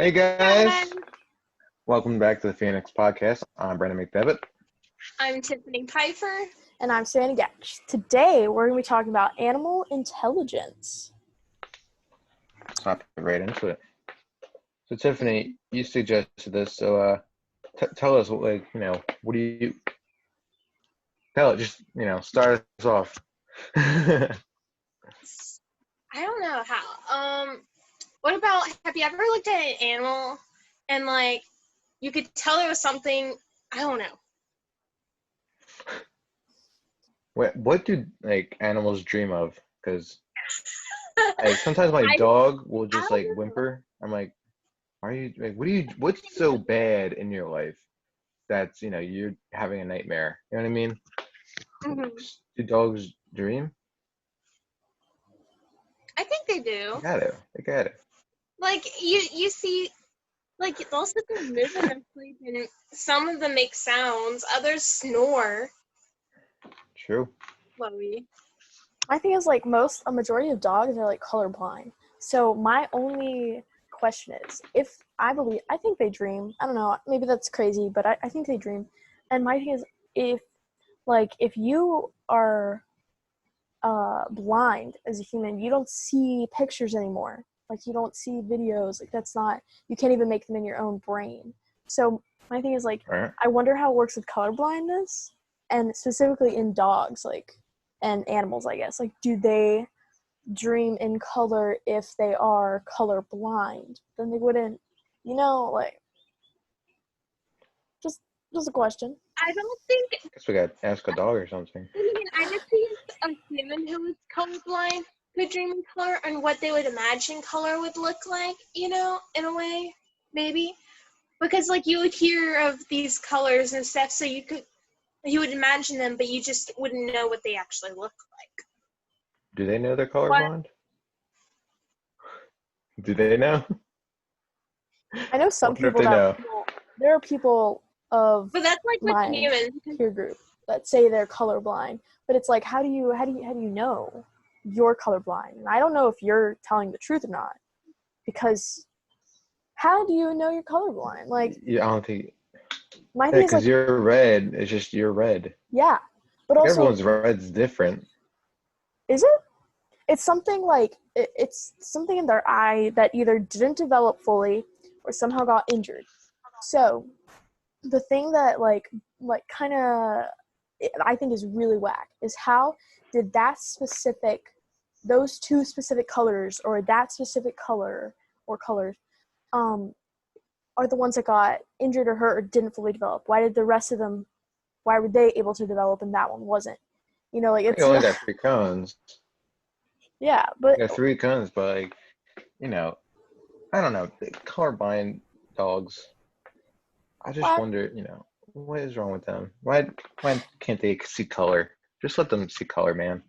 Hey Hi, guys, welcome back to the Phoenix Podcast. I'm Brandon McDevitt. I'm Tiffany Pfeiffer. And I'm Sandy Gash. Today, we're going to be talking about animal intelligence. Let's hop right into it. So Tiffany, you suggested this, so tell us, what do you tell it? Just start us off. I don't know how. What about, have you ever looked at an animal and you could tell there was something, I don't know. What do animals dream of? Because sometimes my I dog will I just don't know. whimper. I'm like, are you what's so bad in your life that's you're having a nightmare? You know what I mean? Mhm. Do dogs dream? I think they They do. got it. They got it. You see, they'll sit there moving and sleep, and some of them make sounds, others snore. True. Chloe. My thing is, a majority of dogs are, colorblind. So my only question is, I think they dream. I don't know, maybe that's crazy, but I think they dream. And my thing is, if you are blind as a human, you don't see pictures anymore. You don't see videos. You can't even make them in your own brain. So my thing is, All right. I wonder how it works with color blindness, and specifically in dogs, and animals, I guess. Do they dream in color if they are color blind? Then they wouldn't, you know, like, just a question. I don't think, Guess we got to ask a dog or something. I just think a human who is colorblind could dream in color and what they would imagine color would look like, in a way, maybe. Because you would hear of these colors and stuff, so you would imagine them, but you just wouldn't know what they actually look like. Do they know they're What? colorblind? Do they know? I know I some wonder if people they know. there are people of But that's like with my humans. peer group that say they're colorblind, but it's how do you know you're colorblind? And I don't know if you're telling the truth or not, because how do you know you're colorblind? Yeah, I don't think. My Yeah, thing is, because you're red. It's just you're red. yeah, but also, Everyone's red's different. is it? It's something it's something in their eye that either didn't develop fully or somehow got injured. So the thing that kind of I think is really whack is, how did those two specific colors, or that specific color or colors, are the ones that got injured or hurt or didn't fully develop? Why did the rest of them? Why were they able to develop and that one wasn't? You It's only got three cones. yeah, but You got three cones, but you know, I don't know. Colorblind dogs. I just why? wonder, what is wrong with them? Why can't they see color? Just let them see color, man.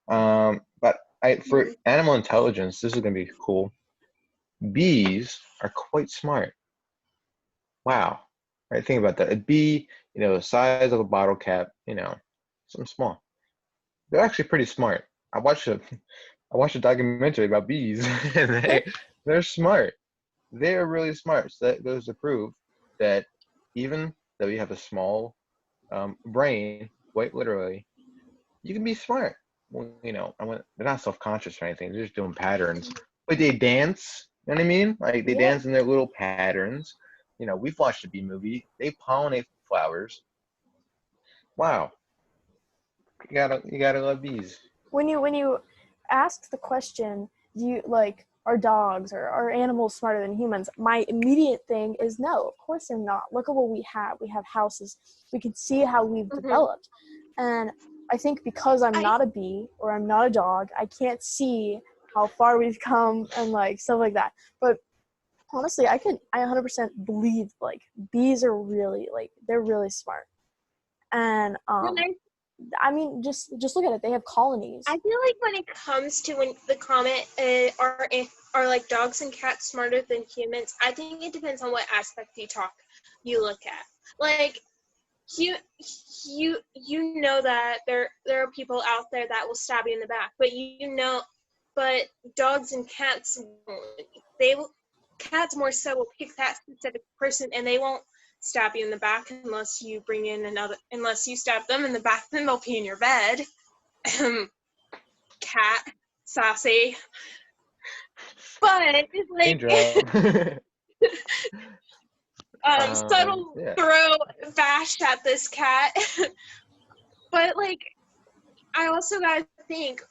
But for animal intelligence, this is gonna be cool. Bees are quite smart. Wow. Right, think about that. A bee, the size of a bottle cap, something small. They're actually pretty smart. I watched a documentary about bees, and they're smart. They're really smart. So that goes to prove that even though you have a small brain, quite literally, you can be smart. Well, they're not self-conscious or anything. They're just doing patterns. But they dance. You know what I mean? They Yeah. dance in their little patterns. We've watched a bee movie. They pollinate flowers. Wow, you gotta love bees. When you ask the question, do you are dogs or are animals smarter than humans? My immediate thing is no, of course they're not. Look at what we have. We have houses. We can see how we've developed. And I think because I'm not a bee or I'm not a dog, I can't see how far we've come and stuff like that. But honestly, I 100% believe bees are really they're really smart. And I mean, just look at it. They have colonies. I feel like when it comes to when the comment are dogs and cats smarter than humans, I think it depends on what aspect you look at. You know that there are people out there that will stab you in the back, but but dogs and cats, they will. cats more so will pick that specific person, and they won't stab you in the back unless you stab them in the back, then they'll pee in your bed. Cat, sassy. But it's like subtle yeah. throw bash at this cat. But like, I also gotta think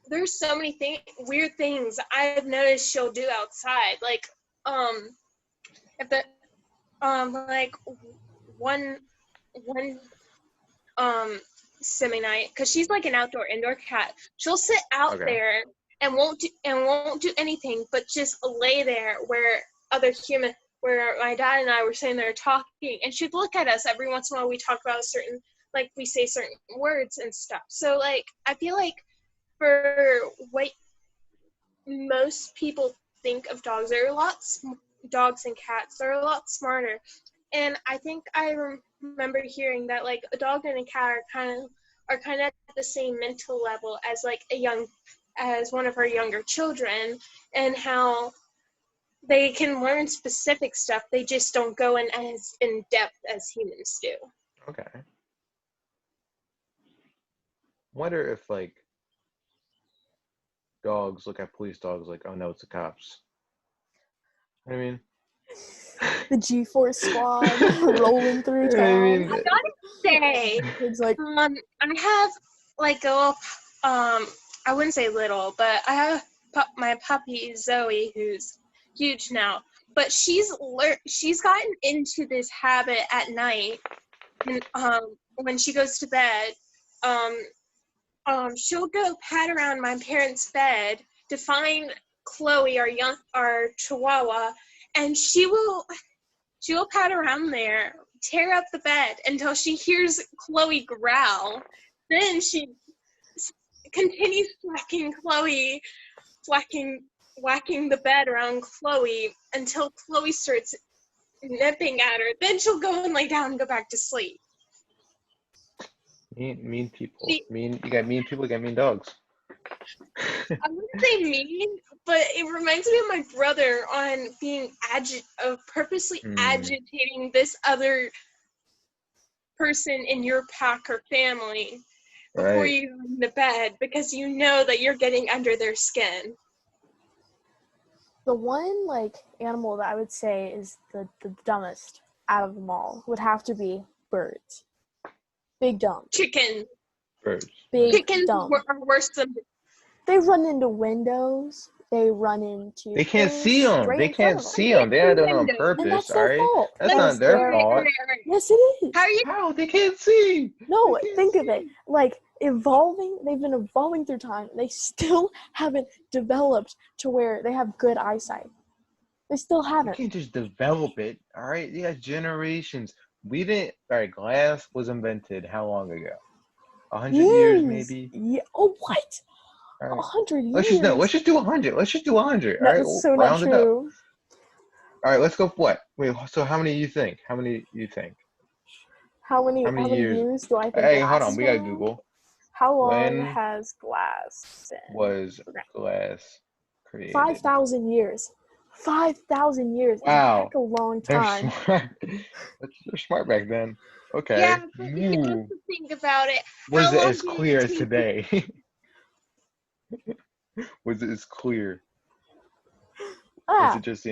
there's so many weird things I've noticed she'll do outside. Like, if the like one semi-night, because she's like an indoor cat. She'll sit out there and won't do anything but just lay there where my dad and I were sitting there talking, and she'd look at us every once in a while. We talk about we say certain words and stuff. So like, I feel like for what most people think of dogs, dogs and cats are a lot smarter. And I think I remember hearing that like a dog and a cat are kind of at the same mental level as like as one of our younger children, and how they can learn specific stuff. They just don't go in as in depth as humans do. Okay. Wonder if like dogs look at police dogs like, oh no, it's the cops. You know what I mean? The G-Force squad rolling through town. I gotta say, it's like I have like I wouldn't say little, but I have my puppy Zoe, who's huge now. But she's gotten into this habit at night, and when she goes to bed, she'll go pat around my parents' bed to find Chloe, our Chihuahua, and she will pat around there, tear up the bed until she hears Chloe growl. Then she continues whacking the bed around Chloe until Chloe starts nipping at her. Then she'll go and lay down and go back to sleep. Mean people. You got mean people, you got mean dogs. I wouldn't say mean, but it reminds me of my brother on being purposely agitating this other person in your pack or family before you go into bed, because you know that you're getting under their skin. The one like animal that I would say is the dumbest out of them all would have to be birds. Big dumb. Chicken. Birds. Big Chickens dumb. are worse than. They run into windows. They run into. They can't see them. They can't see them. They're not doing it on purpose. And that's their fault. That's not their fault. Yes, it is. How? They can't see. No, think of it. Like evolving. They've been evolving through time. They still haven't developed to where they have good eyesight. They still haven't. You can't just develop it. All right, you got generations. We didn't. All right, glass was invented how long ago? 100 years, maybe. Yeah. Oh, what? All right. 100 years. Let's just do 100. Let's just do 100. That all right, is so not true. All right, let's go for what? Wait, so how many do you think? How many years do I think? Hey, hold on. We got to Google. How long has glass been? Was glass created? 5,000 years. 5,000 years. Wow. That's a long time. They're smart back then. Okay. Yeah, but you have to think about it. Was it as clear as today? Was it as clear? Was it just,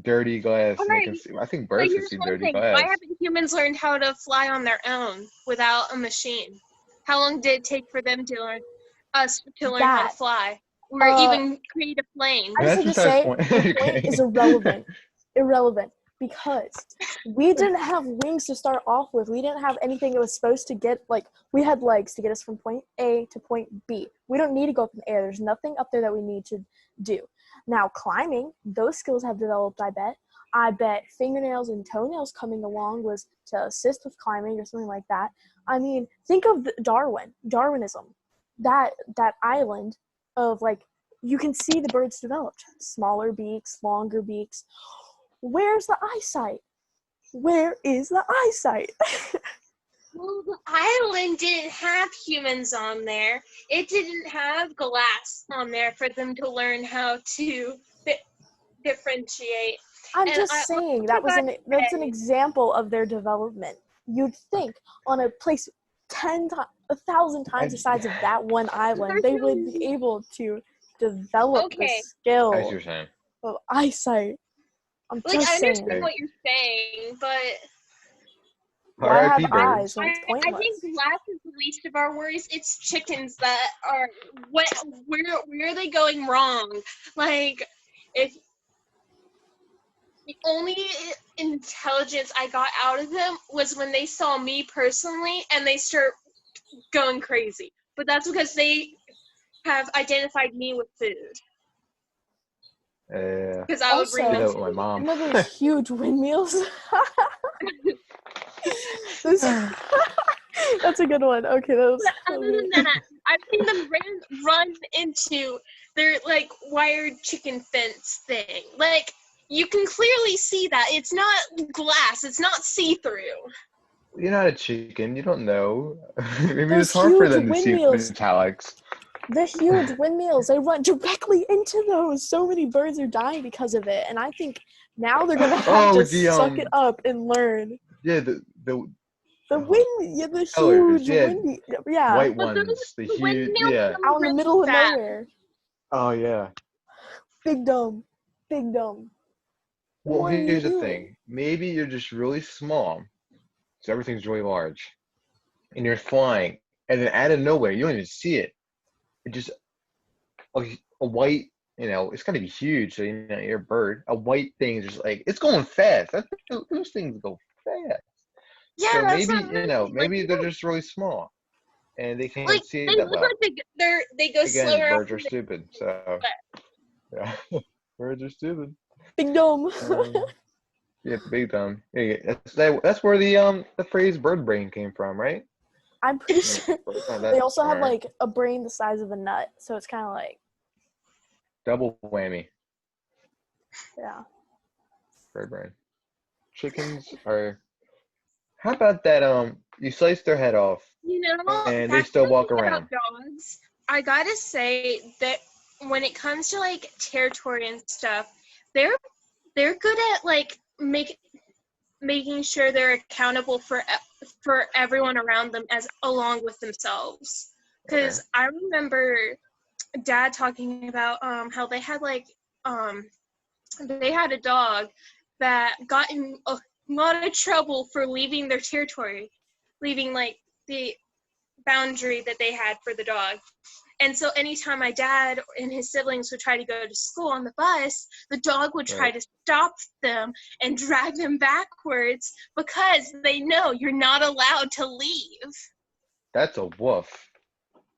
dirty glass? Right. I think birds can see dirty glass. Why haven't humans learned how to fly on their own without a machine? How long did it take for them to learn how to fly? Or even create a plane? I just have to say, the point is irrelevant, because we didn't have wings to start off with. We didn't have anything that was supposed to get, we had legs to get us from point A to point B. We don't need to go up in the air. There's nothing up there that we need to do. Now, climbing, those skills have developed, I bet. I bet fingernails and toenails coming along was to assist with climbing or something like that. I mean, think of Darwinism. That island of, you can see the birds developed. Smaller beaks, longer beaks. Where's the eyesight? Where is the eyesight? Well, the island didn't have humans on there. It didn't have glass on there for them to learn how to differentiate. I'm And just I saying also got that's an say- example of their development. You'd think on a place 1,000 times the size of that one island, they would be able to develop the Okay. I see skill what you're saying. of eyesight. I'm Like, just I understand saying. what you're saying, but Why have R.I.P. birds. eyes when it's I pointless? think glass is the least of our worries. It's chickens that are where are they going wrong? Like, if the only intelligence I got out of them was when they saw me personally and they start going crazy. But that's because they have identified me with food. Because I would bring I do them that with my mom. Remember those huge windmills? That's a good one. Okay, that was But other than that, I've seen them run into their like wired chicken fence thing. Like, you can clearly see that it's not glass. It's not see-through. You're not a chicken. You don't know. Maybe Those it's hard for huge them to see windmills. metallics. the huge windmills, they run directly into those. So many birds are dying because of it, and I think now they're gonna have to suck it up and learn. Yeah, The colors, huge yeah. windy, yeah, White But those ones, the huge, windmills yeah. out in the middle of fast. nowhere. Oh yeah. Big dumb, big dumb. Well, What are you here's the doing? thing. Maybe you're just really small, so everything's really large, and you're flying, and then out of nowhere, you don't even see it. It just a white, it's gonna be huge. So you're a bird. A white thing is just like it's going fast. Those things go fast. Yeah, So that's maybe what I'm saying. maybe they're just really small, and they can't Like, see they it that look well. like they go Again, slower. birds are stupid. So yeah, birds are stupid. Big dumb. Yeah, big dumb. Yeah, that's where the phrase "bird brain" came from, right? I'm pretty sure Bird's not that they also have smart. like a brain the size of a nut, so it's kind of like, Double whammy. yeah. Bird brain. Chickens are. How about that? You slice their head off, You know, and they that's still the walk thing around. about dogs. I gotta say that when it comes to like territory and stuff, they're good at like making sure they're accountable for everyone around them as along with themselves. Because Okay. I remember Dad talking about how they had a dog that got in a lot of trouble for leaving their territory, leaving like the boundary that they had for the dog. And so anytime my dad and his siblings would try to go to school on the bus, the dog would try Right. to stop them and drag them backwards because they know you're not allowed to leave. That's a woof.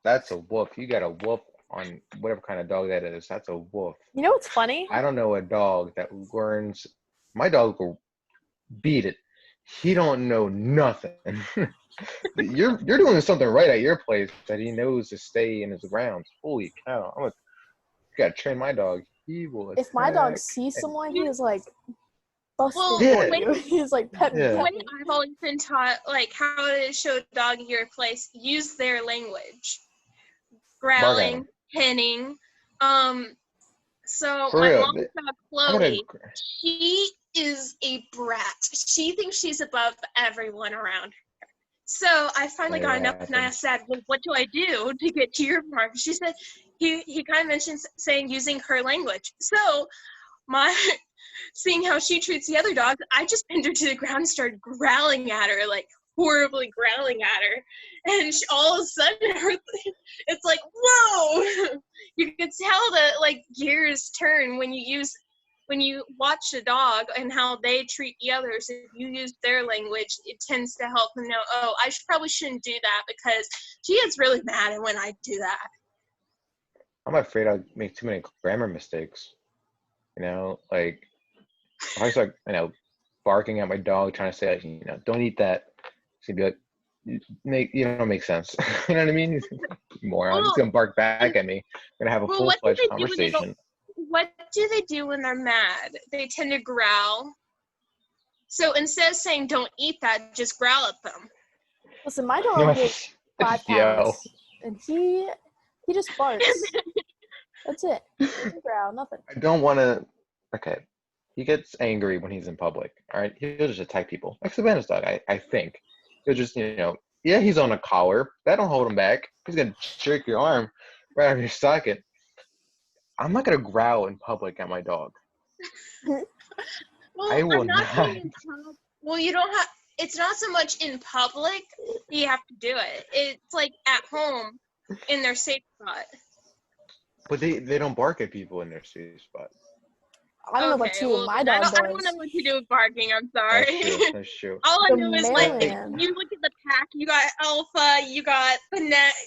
That's a woof. You got a woof on whatever kind of dog that is. That's a woof. You know what's funny? I don't know a dog that learns. My dog will beat it. He don't know nothing. You're doing something right at your place that he knows to stay in his grounds. Holy cow! Gotta train my dog. He will attack. If my dog sees someone, he is like busting Well, for Yeah. you. He's like petting. Yeah. The way I've always been taught, like, how to show a dog your place, use their language. Growling, hinting. So For my real, mom's dog, I gotta. Chloe, she is a brat. She thinks she's above everyone around her. So I finally got enough, and I said, well, what do I do to get to your farm? She said, he kind of mentioned saying using her language. So seeing how she treats the other dogs, I just pinned her to the ground and started growling at her, like horribly growling at her. And all of a sudden, it's like, whoa! You could tell the like gears turn when you watch a dog and how they treat the others. If you use their language, it tends to help them know, oh, I probably shouldn't do that because she gets really mad when I do that. I'm afraid I'll make too many grammar mistakes. Like if I start, barking at my dog, trying to say, don't eat that. It's gonna be like, you don't make sense. You know what I mean? Moron. He's gonna bark back at me. We're gonna have a full-fledged conversation. What do they do when they're mad? They tend to growl. So instead of saying don't eat that, just growl at them. Listen, my dog is 5 Yo. pounds, and he just barks. That's it. He doesn't growl, nothing. I don't want to okay, he gets angry when he's in public. All right, he'll just attack people. Like Savannah's dog, I think. He'll just, yeah, he's on a collar. That don't hold him back. He's gonna jerk your arm right out of your socket. I'm not gonna growl in public at my dog. I Well, will I'm not not. saying in public. Well, you don't have. It's not so much in public. You have to do it. It's like at home, in their safe spot. But they don't bark at people in their safe spot. I don't know about Okay, you. well, My then dog I don't know does. what to do with barking. I'm That's sorry. true. That's true. All I The know is like mailman. you look at the pack. You got alpha. You got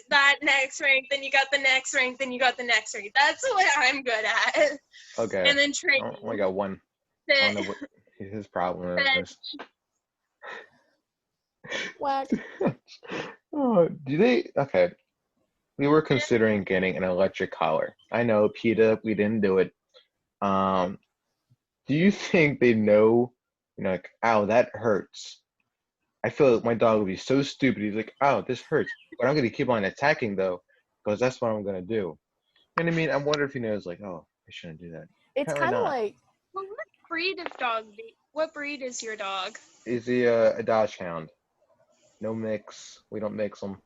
that next rank. Then you got the next rank. Then you got the next rank. That's what I'm good at. Okay. And then I training. only got one. I don't know what his problem is. Whack. Oh, do they? Okay. We were considering getting an electric collar. I know, PETA, we didn't do it. Do you think they know, like, ow, that hurts? I feel like my dog would be so stupid. He's like, ow, this hurts. But I'm going to keep on attacking, though, because that's what I'm going to do. You know what I mean? I wonder if he knows, like, oh, I shouldn't do that. It's Apparently kind of not. like, Well, what breed of dog? What breed is your dog? Is he a Dachshund? No mix. We don't mix them.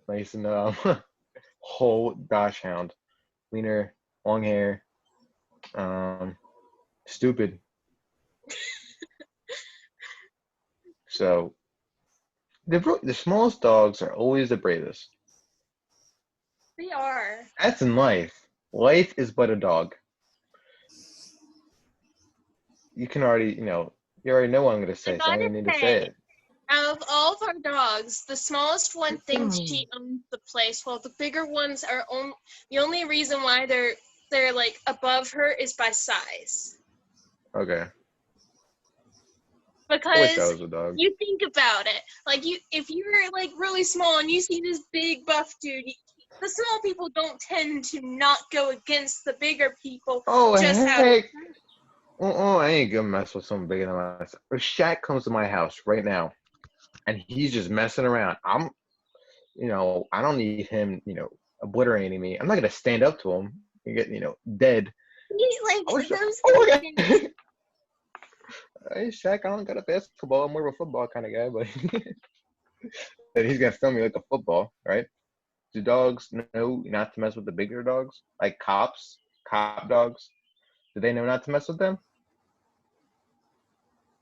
Nice and whole Dachshund. Wiener, long hair, stupid. So the smallest dogs are always the bravest. They are. That's in life. Life is but a dog. You can already, you already know what I'm gonna say, so I don't need to say it. Out of all of our dogs, the smallest one thinks she owns the place, while the bigger ones are the only reason why they're like above her is by size. Okay. I wish I Because was a dog. you think about it, like if you're like really small and you see this big buff dude, the small people don't tend to not go against the bigger people. Oh, just heck. I ain't gonna mess with something bigger than myself. If Shaq comes to my house right now and he's just messing around, I don't need him, obliterating me. I'm not gonna stand up to him and get, dead. Like those God. things. Hey, Shaq, I don't got a basketball. I'm more of a football kind of guy, but and he's gonna throw me like a football, right? Do dogs know not to mess with the bigger dogs, like cop dogs? Do they know not to mess with them?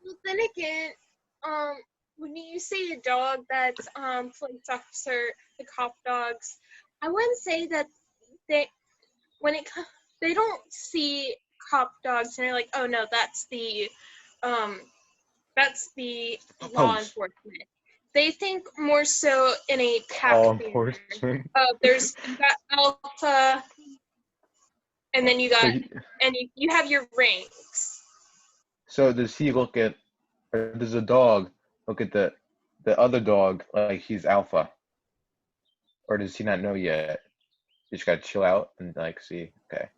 Well, then again, when you see a dog that's police officer, the cop dogs, I wouldn't say that they they don't see cop dogs and they're like, oh no, that's the law Post. enforcement. They think more so in a pack Law manner. enforcement. You got alpha, and then you got you have your ranks. So does he look at, or does the dog look at the other dog like he's alpha? Or does he not know yet? You just gotta chill out and like see, okay.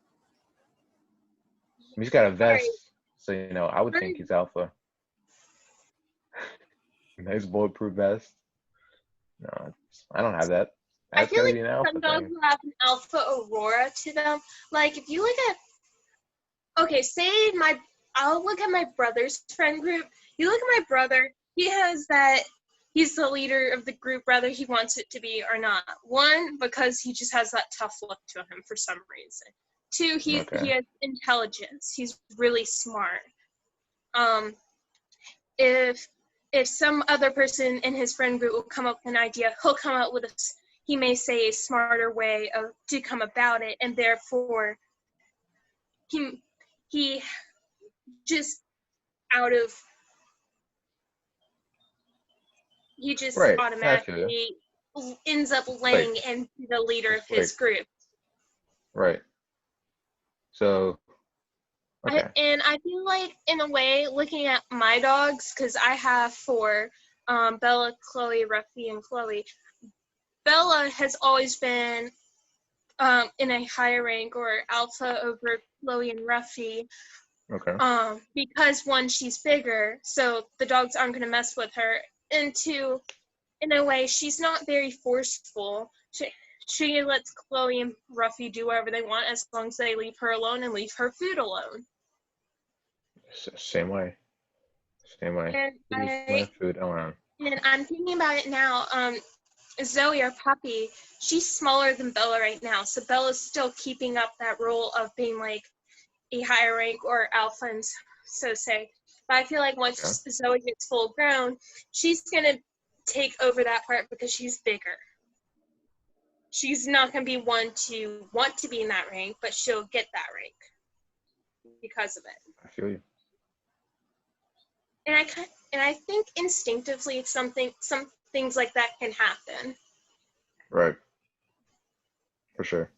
He's got a vest, so I would think he's alpha. Nice bulletproof vest. No, I don't have that. That's I feel like be an alpha some dogs thing. will have an alpha aurora to them. Like if you look at, okay, I'll look at my brother's friend group. You look at my brother, he's the leader of the group, whether he wants it to be or not. One, because he just has that tough look to him for some reason. Two, he has intelligence. He's really smart. If some other person in his friend group will come up with an idea, he'll come up with he may say a smarter way to come about it, and therefore he just automatically ends up laying into the leader of his group. Right. So, okay. I feel like, in a way, looking at my dogs, because I have 4, Bella, Chloe, Ruffy, and Chloe. Bella has always been in a higher rank or alpha over Chloe and Ruffy. Okay. Because 1, she's bigger, so the dogs aren't going to mess with her. And 2, in a way, she's not very forceful. She lets Chloe and Ruffy do whatever they want as long as they leave her alone and leave her food alone. Same way. Same way. And Use my food around. I'm thinking about it now. Zoe, our puppy, she's smaller than Bella right now, so Bella's still keeping up that role of being like a higher rank or alpha, and so say. But I feel like once Zoe gets full grown, she's gonna take over that part because she's bigger. She's not gonna be one to want to be in that rank, but she'll get that rank because of it. I feel you. And I think instinctively some things like that can happen. Right. For sure.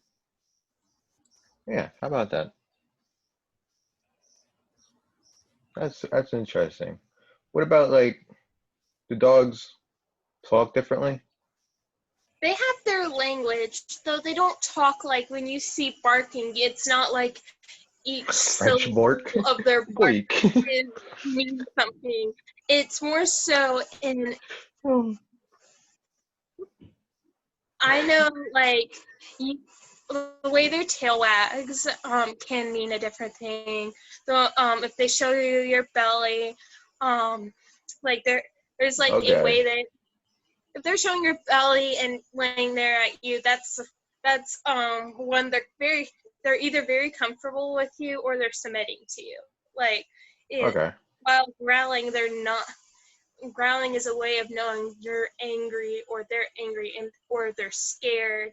Yeah, how about that? That's interesting. What about like do dogs talk differently? They have their language, though they don't talk like when you see barking. It's not like each French bark? syllable of their bark Weak. means something. It's more so in. I know, like the way their tail wags can mean a different thing. So if they show you your belly, like there's like a way that if they're showing your belly and laying there at you, that's when they're either very comfortable with you or they're submitting to you. Like while growling, they're not. Growling is a way of knowing you're angry or they're angry or they're scared.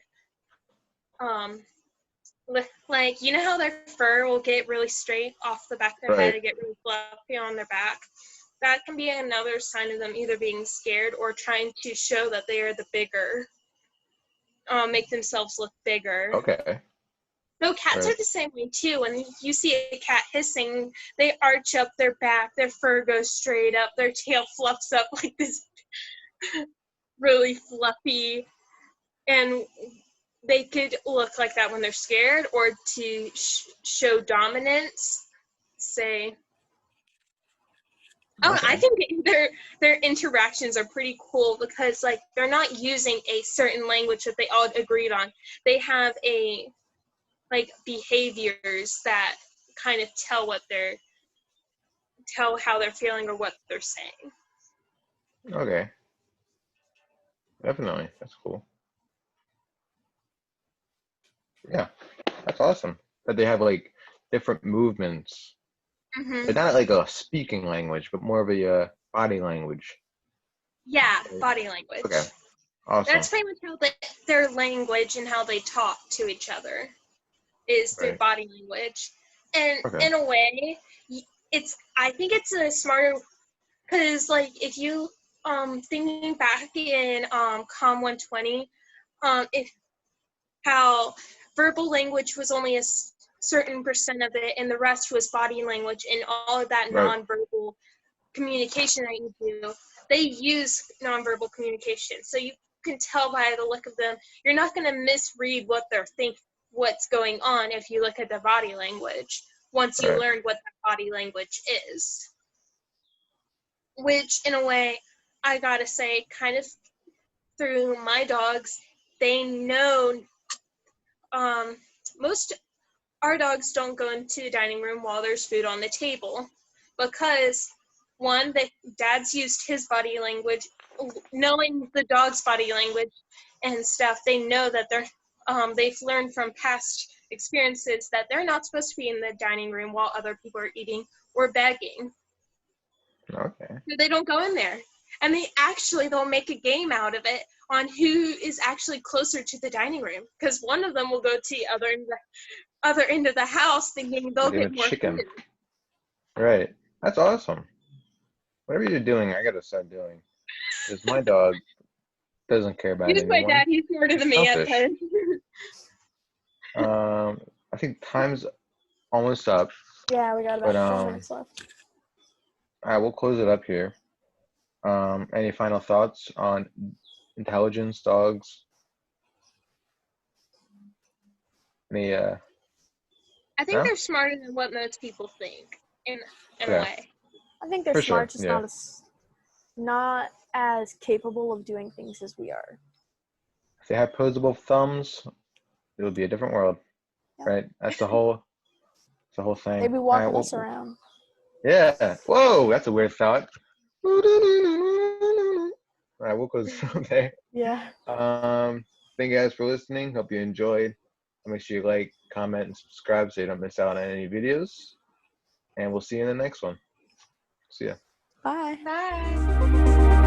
Like you know how their fur will get really straight off the back of their head and get really fluffy on their back? That can be another sign of them either being scared or trying to show that they are the bigger, make themselves look bigger. Okay. No, cats are the same way too. When you see a cat hissing, they arch up their back, their fur goes straight up, their tail fluffs up like this really fluffy, and they could look like that when they're scared or to show dominance, say. I think their interactions are pretty cool because like they're not using a certain language that they all agreed on. They have like behaviors that kind of tell how they're feeling or what they're saying. Okay. Definitely. That's cool. Yeah. That's awesome. That they have like different movements. Mm-hmm. But not like a speaking language, but more of a body language. Yeah, body language. Okay. Awesome. That's pretty much how their language and how they talk to each other is through body language. And in a way, I think it's a smarter, because like if you thinking back in COM 120, if how verbal language was only a certain percent of it and the rest was body language and all of that nonverbal communication that you do, they use nonverbal communication. So you can tell by the look of them, you're not going to misread what's going on if you look at the body language once you learn what that body language is. Which, in a way, I gotta say, kind of through my dogs, they know, most our dogs don't go into the dining room while there's food on the table because, one, Dad's used his body language, knowing the dog's body language and stuff, they know that they've learned from past experiences that they're not supposed to be in the dining room while other people are eating or begging. Okay. So they don't go in there. And they'll make a game out of it on who is actually closer to the dining room. Because one of them will go to the other end of the house thinking they'll get more chicken. food. Right. That's awesome. Whatever you're doing, I gotta start doing. Because my dog doesn't care about anyone. My dad, he's smarter than me at times. I think time's almost up. Yeah, we got about 4 minutes left. All right, we'll close it up here. Any final thoughts on intelligence, dogs? I think they're smarter than what most people think, in a way. I think they're smart, just not as capable of doing things as we are. If they had posable thumbs, it would be a different world, right? That's the whole thing. They'd be walking us around. Yeah. Whoa, that's a weird thought. All right, we'll close there. Yeah. Thank you guys for listening. Hope you enjoyed. Make sure you like, comment, and subscribe so you don't miss out on any videos. And we'll see you in the next one. See ya. Bye. Bye.